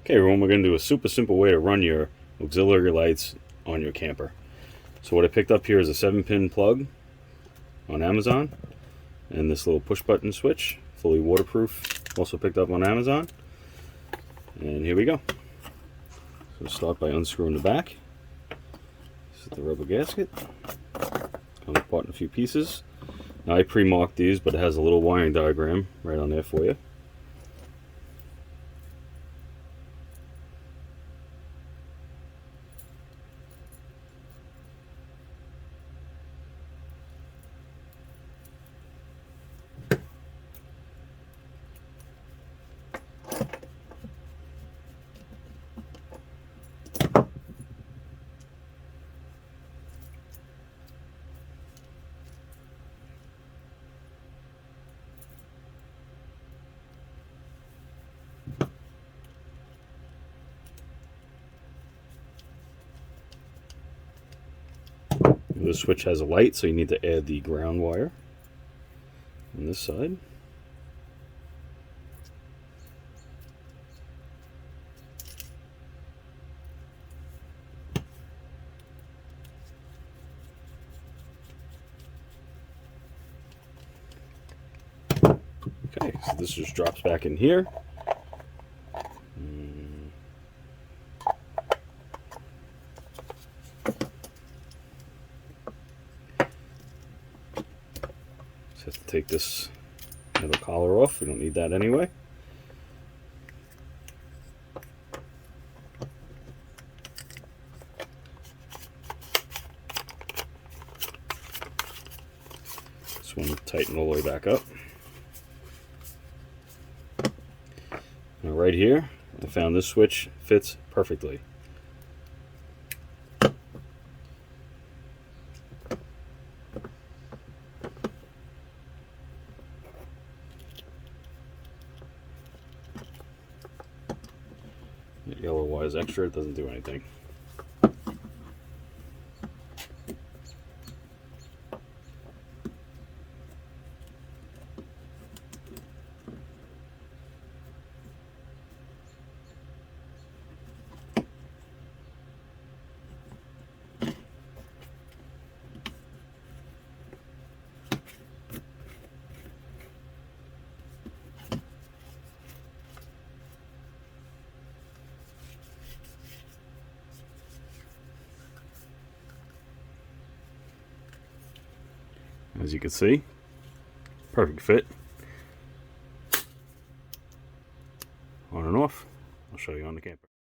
Okay everyone, we're going to do a super simple way to run your auxiliary lights on your camper. So what I picked up here is a 7-pin plug on Amazon and this little push button switch, fully waterproof, also picked up on Amazon. And here we go. So start by unscrewing the back. This is the rubber gasket. Comes apart in a few pieces. Now I pre-marked these, but it has a little wiring diagram right on there for you. This switch has a light, so you need to add the ground wire on this side. Okay, so this just drops back in here. Just have to take this metal collar off. We don't need that anyway. This one tighten all the way back up. Now right here, I found this switch fits perfectly. That yellow wire is extra, it doesn't do anything. As you can see, perfect fit. On and off. I'll show you on the camper.